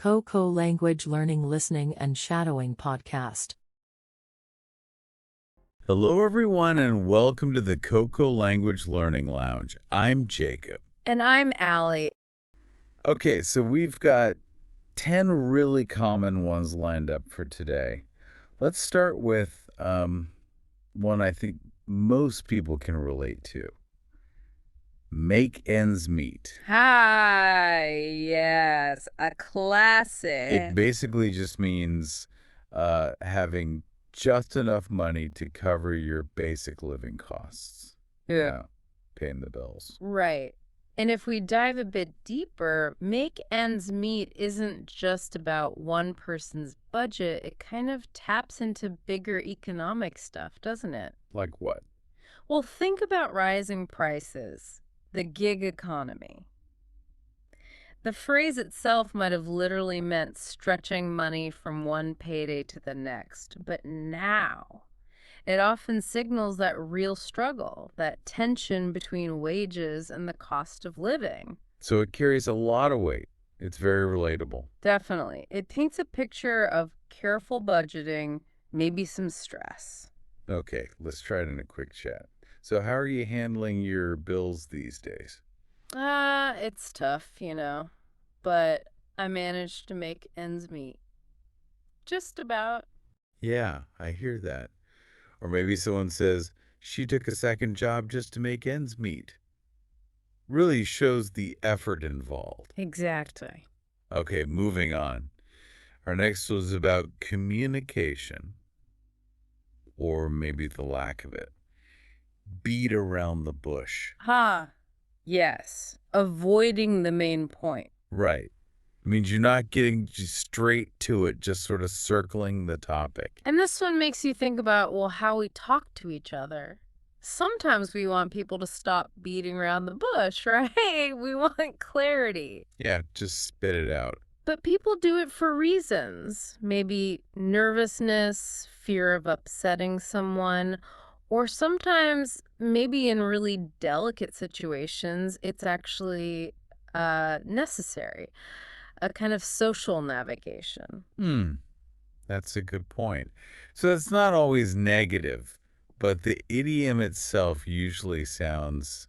KoKo language learning, listening, and shadowing podcast. Hello, everyone, and welcome to the KoKo Language Learning Lounge. I'm Jacob. And I'm Allie. Okay, so we've got 10 really common ones lined up for today. Let's start with one I think most people can relate to. Make ends meet. Hi, yes, a classic. It basically just means having just enough money to cover your basic living costs. Yeah. Paying the bills. Right. And if we dive a bit deeper, make ends meet isn't just about one person's budget. It kind of taps into bigger economic stuff, doesn't it? Like what? Well, think about rising prices, the gig economy. The phrase itself might have literally meant stretching money from one payday to the next, but now it often signals that real struggle, that tension between wages and the cost of living. So it carries a lot of weight. It's very relatable. Definitely. It paints a picture of careful budgeting, maybe some stress. Okay, let's try it in a quick chat. So how are you handling your bills these days? It's tough, but I managed to make ends meet. Just about. Yeah, I hear that. Or maybe someone says, she took a second job just to make ends meet. Really shows the effort involved. Exactly. Okay, moving on. Our next was about communication, or maybe the lack of it. Beat around the bush. Yes. Avoiding the main point. Right. It means you're not getting just straight to it, just sort of circling the topic. And this one makes you think about, how we talk to each other. Sometimes we want people to stop beating around the bush, right? We want clarity. Yeah, just spit it out. But people do it for reasons. Maybe nervousness, fear of upsetting someone, or sometimes maybe in really delicate situations, it's actually necessary. A kind of social navigation. That's a good point. So it's not always negative, but the idiom itself usually sounds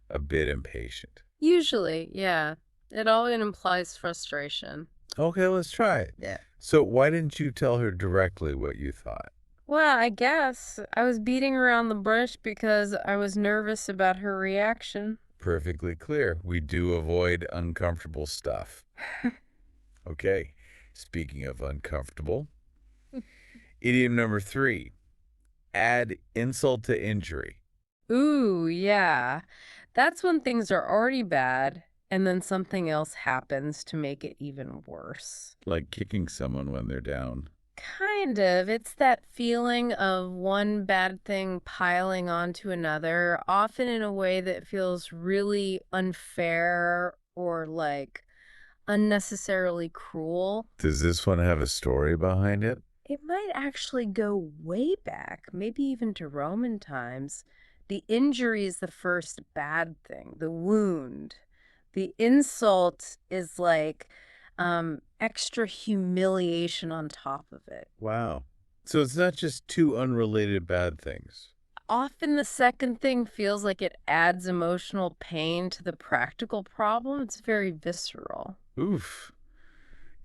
a bit impatient. Usually, yeah. It always implies frustration. Okay, let's try it. Yeah. So why didn't you tell her directly what you thought? Well, I guess I was beating around the bush because I was nervous about her reaction. Perfectly clear. We do avoid uncomfortable stuff. Okay, speaking of uncomfortable, idiom number 3, add insult to injury. Ooh, yeah. That's when things are already bad and then something else happens to make it even worse. Like kicking someone when they're down. Kind of. It's that feeling of one bad thing piling onto another, often in a way that feels really unfair or like unnecessarily cruel. Does this one have a story behind it? It might actually go way back, maybe even to Roman times. The injury is the first bad thing, the wound. The insult is like extra humiliation on top of it. Wow. So it's not just two unrelated bad things. Often the second thing feels like it adds emotional pain to the practical problem. It's very visceral. Oof.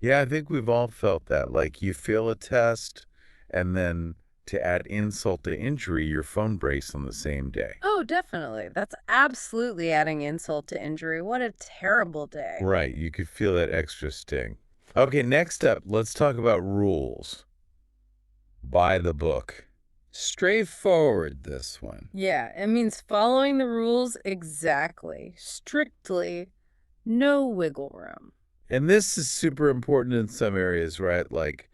Yeah, I think we've all felt that. Like you fail a test, and then to add insult to injury, your phone breaks on the same day. Oh, definitely. That's absolutely adding insult to injury. What a terrible day. Right, you could feel that extra sting. Okay, next up, let's talk about rules. By the book. Straightforward, this one. Yeah, it means following the rules exactly, strictly, no wiggle room. And this is super important in some areas, right? Like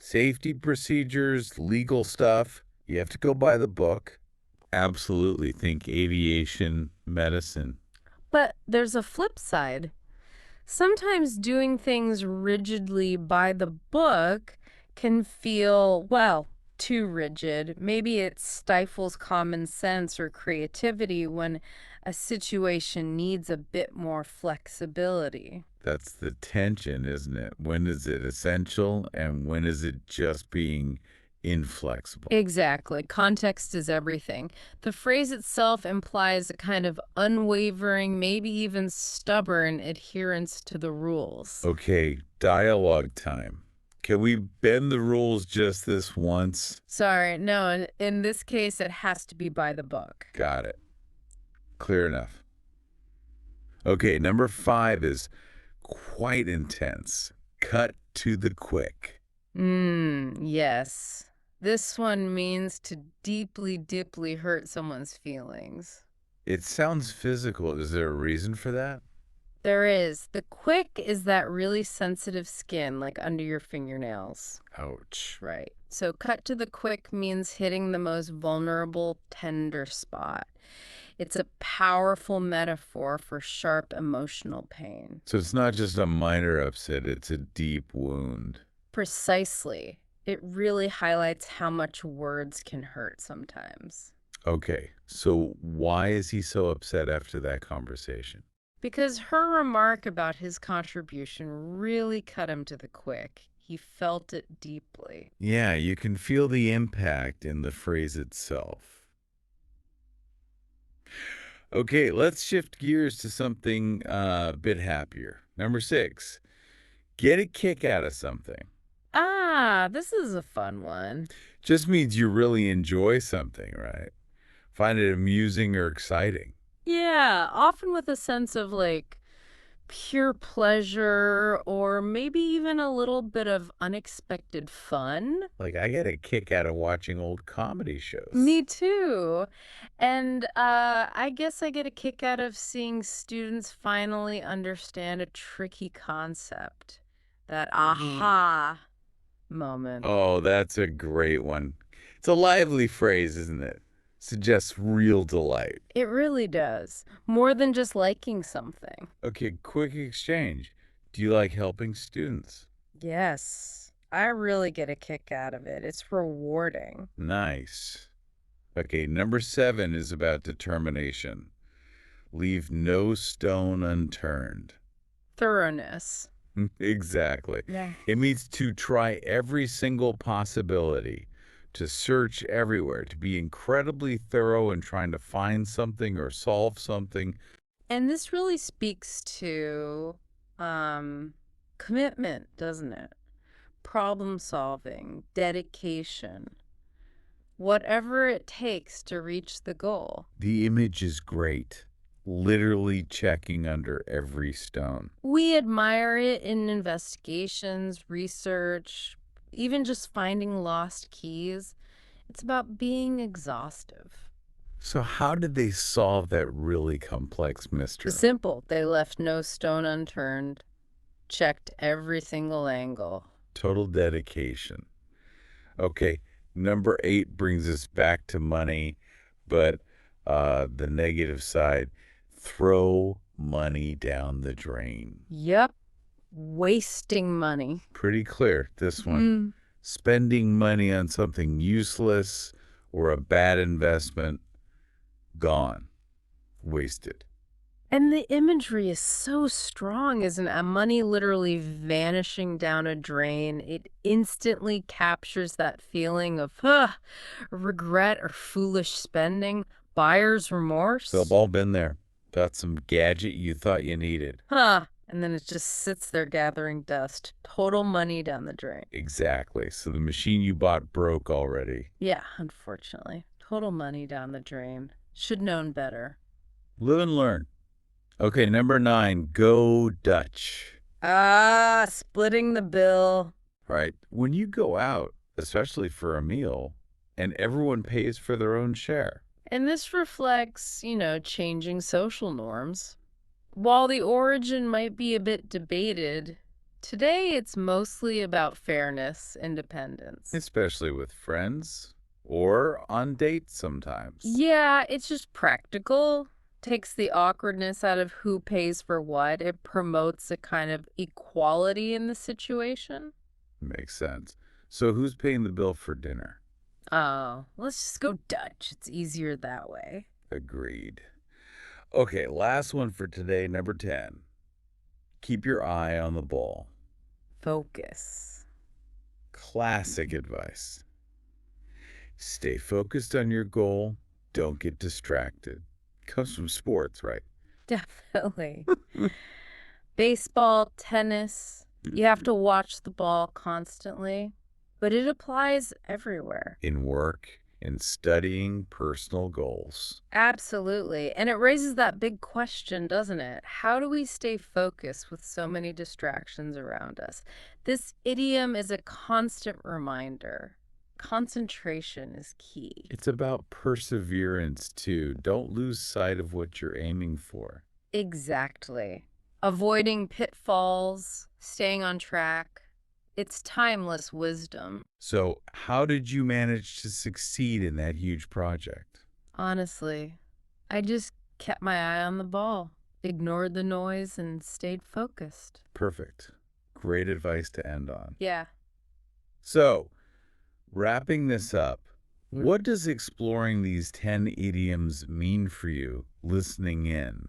safety procedures, legal stuff. You have to go by the book. Absolutely. Think aviation, medicine. But there's a flip side. Sometimes doing things rigidly by the book can feel, too rigid. Maybe it stifles common sense or creativity when A situation needs a bit more flexibility. That's the tension, isn't it? When is it essential and when is it just being inflexible? Exactly. Context is everything. The phrase itself implies a kind of unwavering, maybe even stubborn adherence to the rules. Okay, dialogue time. Can we bend the rules just this once? Sorry, no, in this case, it has to be by the book. Got it. Clear enough. Okay, number 5 is quite intense. Cut to the quick. Yes. This one means to deeply, deeply hurt someone's feelings. It sounds physical. Is there a reason for that? There is. The quick is that really sensitive skin, like under your fingernails. Ouch. Right. So cut to the quick means hitting the most vulnerable, tender spot. It's a powerful metaphor for sharp emotional pain. So it's not just a minor upset, it's a deep wound. Precisely. It really highlights how much words can hurt sometimes. Okay, so why is he so upset after that conversation? Because her remark about his contribution really cut him to the quick. He felt it deeply. Yeah, you can feel the impact in the phrase itself. Okay, let's shift gears to something a bit happier. Number 6, get a kick out of something. This is a fun one. Just means you really enjoy something, right? Find it amusing or exciting. Yeah, often with a sense of like pure pleasure or maybe even a little bit of unexpected fun. Like, I get a kick out of watching old comedy shows. Me too. And I guess I get a kick out of seeing students finally understand a tricky concept. That aha moment. Oh, that's a great one. It's a lively phrase, isn't it? Suggests real delight. It really does. More than just liking something. Okay, quick exchange. Do you like helping students? Yes, I really get a kick out of it. It's rewarding. Nice. Okay, number 7 is about determination. Leave no stone unturned. Thoroughness. Exactly. Yeah. It means to try every single possibility, to search everywhere, to be incredibly thorough in trying to find something or solve something. And this really speaks to commitment, doesn't it? Problem solving, dedication, whatever it takes to reach the goal. The image is great, literally checking under every stone. We admire it in investigations, research, even just finding lost keys. It's about being exhaustive. So how did they solve that really complex mystery? Simple. They left no stone unturned, checked every single angle. Total dedication. Okay, number 8 brings us back to money, but the negative side, throw money down the drain. Yep. Wasting money. Pretty clear, this one. Spending money on something useless or a bad investment, gone, wasted. And the imagery is so strong, isn't it? Money literally vanishing down a drain. It instantly captures that feeling of regret or foolish spending, buyer's remorse. They've all been there. Got some gadget you thought you needed. And then it just sits there gathering dust. Total money down the drain. Exactly. So the machine you bought broke already. Yeah, unfortunately. Total money down the drain. Should known better. Live and learn. Okay, number 9, go Dutch. Splitting the bill. Right. When you go out, especially for a meal, and everyone pays for their own share. And this reflects, changing social norms. While the origin might be a bit debated, today it's mostly about fairness, independence. Especially with friends or on dates sometimes. Yeah, it's just practical. Takes the awkwardness out of who pays for what. It promotes a kind of equality in the situation. Makes sense. So who's paying the bill for dinner? Oh, let's just go Dutch. It's easier that way. Agreed. Okay, last one for today, number 10. Keep your eye on the ball. Focus. Classic advice. Stay focused on your goal. Don't get distracted. Comes from sports, right? Definitely. Baseball, tennis, you have to watch the ball constantly, but it applies everywhere. In work, in studying personal goals. Absolutely. And it raises that big question, doesn't it? How do we stay focused with so many distractions around us? This idiom is a constant reminder. Concentration is key. It's about perseverance, too. Don't lose sight of what you're aiming for. Exactly. Avoiding pitfalls, staying on track. It's timeless wisdom. So, how did you manage to succeed in that huge project? Honestly, I just kept my eye on the ball, ignored the noise, and stayed focused. Perfect. Great advice to end on. Yeah. So, wrapping this up, what does exploring these 10 idioms mean for you listening in?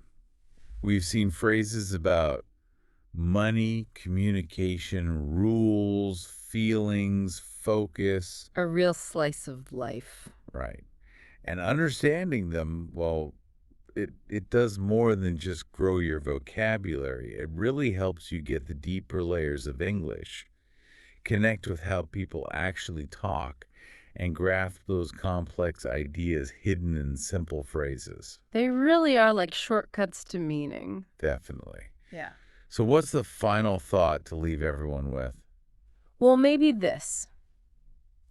We've seen phrases about money, communication, rules, feelings, focus. A real slice of life. Right. And understanding them, well, it does more than just grow your vocabulary. It really helps you get the deeper layers of English, connect with how people actually talk, and grasp those complex ideas hidden in simple phrases. They really are like shortcuts to meaning. Definitely. Yeah. So what's the final thought to leave everyone with? Well, maybe this.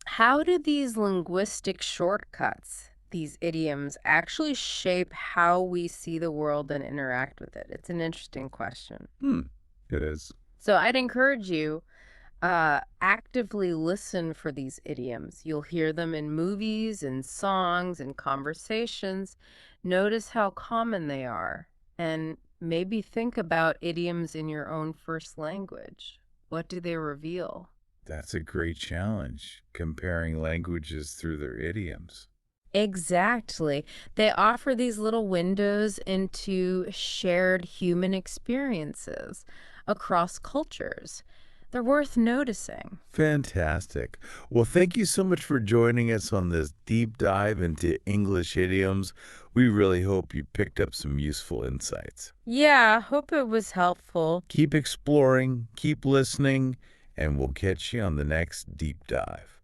How do these linguistic shortcuts, these idioms, actually shape how we see the world and interact with it? It's an interesting question. It is. So I'd encourage you, actively listen for these idioms. You'll hear them in movies and songs and conversations. Notice how common they are, and maybe think about idioms in your own first language. What do they reveal? That's a great challenge, comparing languages through their idioms. Exactly. They offer these little windows into shared human experiences across cultures. They're worth noticing. Fantastic. Well, thank you so much for joining us on this deep dive into English idioms. We really hope you picked up some useful insights. Yeah, hope it was helpful. Keep exploring, keep listening, and we'll catch you on the next deep dive.